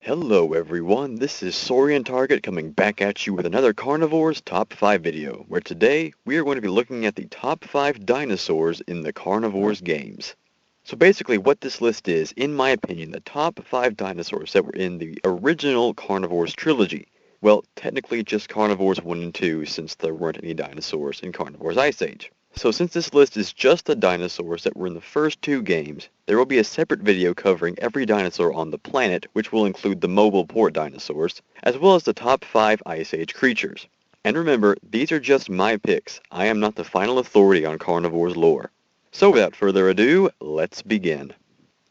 Hello everyone, this is Saurian Target coming back at you with another Carnivores Top 5 video, where today we are going to be looking at the top 5 dinosaurs in the Carnivores games. So basically what this list is, in my opinion, the top 5 dinosaurs that were in the original Carnivores trilogy. Well, technically just Carnivores 1 and 2 since there weren't any dinosaurs in Carnivores Ice Age. So since this list is just the dinosaurs that were in the first 2 games, there will be a separate video covering every dinosaur on the planet, which will include the mobile port dinosaurs, as well as the top 5 Ice Age creatures. And remember, these are just my picks. I am not the final authority on Carnivores lore. So without further ado, let's begin.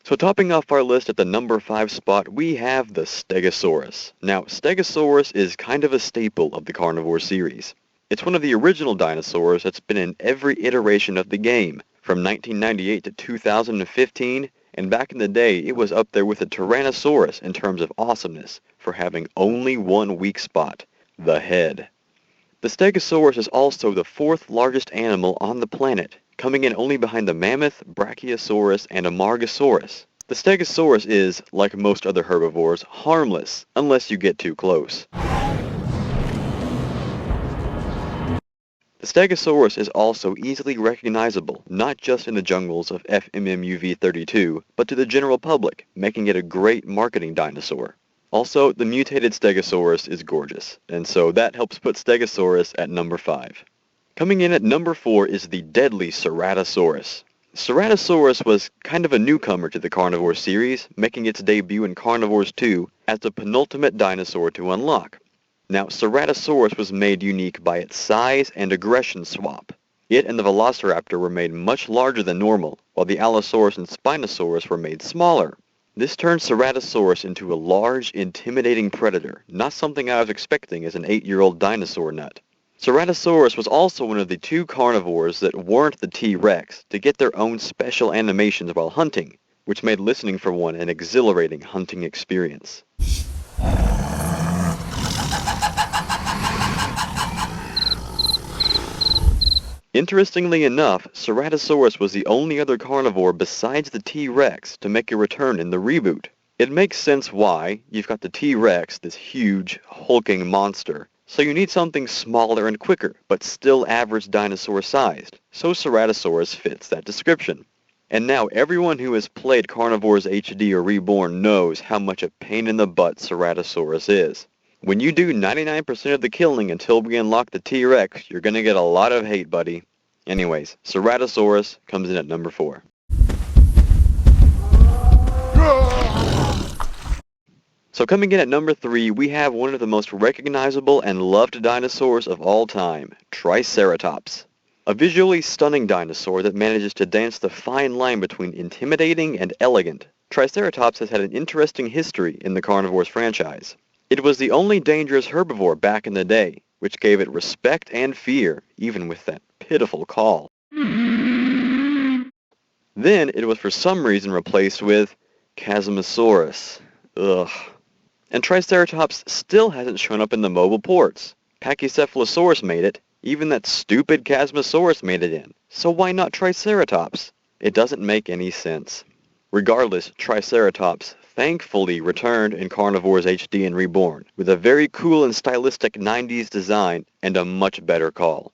So topping off our list at the number 5 spot, we have the Stegosaurus. Now, Stegosaurus is kind of a staple of the Carnivore series. It's one of the original dinosaurs that's been in every iteration of the game, from 1998 to 2015, and back in the day it was up there with the Tyrannosaurus in terms of awesomeness, for having only one weak spot, the head. The Stegosaurus is also the 4th largest animal on the planet, coming in only behind the mammoth, Brachiosaurus, and Amargasaurus. The Stegosaurus is, like most other herbivores, harmless, unless you get too close. The Stegosaurus is also easily recognizable, not just in the jungles of FMMUV32, but to the general public, making it a great marketing dinosaur. Also, the mutated Stegosaurus is gorgeous, and so that helps put Stegosaurus at number 5. Coming in at number 4 is the deadly Ceratosaurus. Ceratosaurus was kind of a newcomer to the Carnivore series, making its debut in Carnivores 2 as the penultimate dinosaur to unlock. Now, Ceratosaurus was made unique by its size and aggression swap. It and the velociraptor were made much larger than normal, while the Allosaurus and Spinosaurus were made smaller. This turned Ceratosaurus into a large, intimidating predator, not something I was expecting as an 8-year-old dinosaur nut. Ceratosaurus was also one of the 2 carnivores that weren't the T-Rex to get their own special animations while hunting, which made listening for one an exhilarating hunting experience. Interestingly enough, Ceratosaurus was the only other carnivore besides the T-Rex to make a return in the reboot. It makes sense why. You've got the T-Rex, this huge, hulking monster, so you need something smaller and quicker, but still average dinosaur-sized, so Ceratosaurus fits that description. And now everyone who has played Carnivores HD or Reborn knows how much a pain in the butt Ceratosaurus is. When you do 99% of the killing until we unlock the T-Rex, you're gonna get a lot of hate, buddy. Anyways, Ceratosaurus comes in at number 4. So coming in at number 3, we have one of the most recognizable and loved dinosaurs of all time, Triceratops. A visually stunning dinosaur that manages to dance the fine line between intimidating and elegant. Triceratops has had an interesting history in the Carnivores franchise. It was the only dangerous herbivore back in the day, which gave it respect and fear, even with that pitiful call. Then it was for some reason replaced with Chasmosaurus. Ugh. And Triceratops still hasn't shown up in the mobile ports. Pachycephalosaurus made it, even that stupid Chasmosaurus made it in. So why not Triceratops? It doesn't make any sense. Regardless, Triceratops thankfully returned in Carnivores HD and Reborn, with a very cool and stylistic 90s design and a much better call.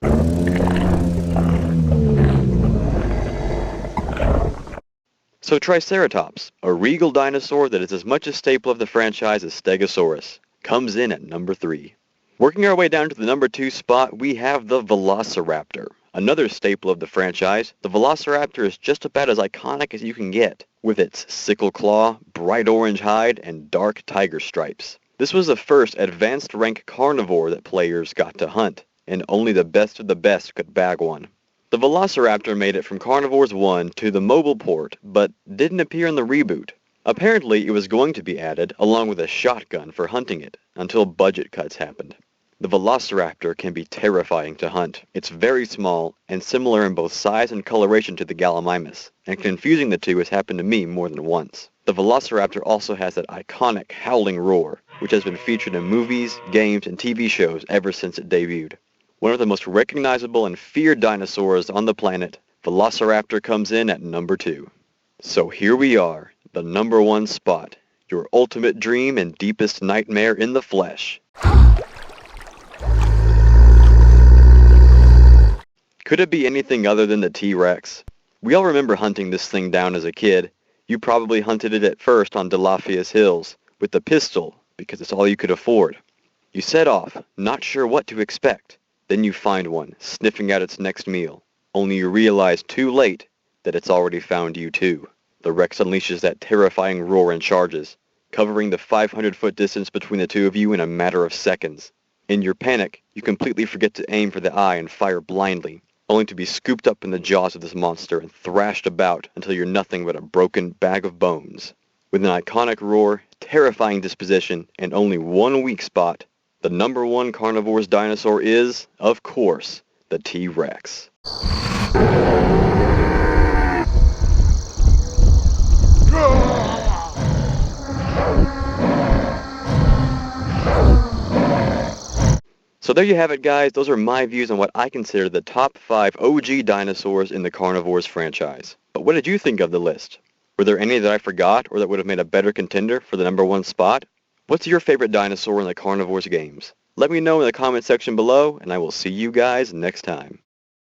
So Triceratops, a regal dinosaur that is as much a staple of the franchise as Stegosaurus, comes in at number 3. Working our way down to the number 2 spot, we have the Velociraptor. Another staple of the franchise, the Velociraptor is just about as iconic as you can get, with its sickle claw, bright orange hide, and dark tiger stripes. This was the first advanced rank carnivore that players got to hunt, and only the best of the best could bag one. The Velociraptor made it from Carnivores 1 to the mobile port, but didn't appear in the reboot. Apparently it was going to be added, along with a shotgun for hunting it, until budget cuts happened. The Velociraptor can be terrifying to hunt. It's very small, and similar in both size and coloration to the Gallimimus, and confusing the two has happened to me more than once. The Velociraptor also has that iconic howling roar, which has been featured in movies, games, and TV shows ever since it debuted. One of the most recognizable and feared dinosaurs on the planet, Velociraptor comes in at number 2. So here we are, the number 1 spot, your ultimate dream and deepest nightmare in the flesh. Could it be anything other than the T-Rex? We all remember hunting this thing down as a kid. You probably hunted it at first on Delafias Hills with the pistol because it's all you could afford. You set off, not sure what to expect. Then you find one, sniffing out its next meal. Only you realize too late that it's already found you too. The Rex unleashes that terrifying roar and charges, covering the 500-foot distance between the two of you in a matter of seconds. In your panic, you completely forget to aim for the eye and fire blindly, only to be scooped up in the jaws of this monster and thrashed about until you're nothing but a broken bag of bones. With an iconic roar, terrifying disposition, and only one weak spot, the number one carnivorous dinosaur is, of course, the T-Rex. So there you have it, guys. Those are my views on what I consider the top 5 OG dinosaurs in the Carnivores franchise. But what did you think of the list? Were there any that I forgot or that would have made a better contender for the number 1 spot? What's your favorite dinosaur in the Carnivores games? Let me know in the comment section below, and I will see you guys next time.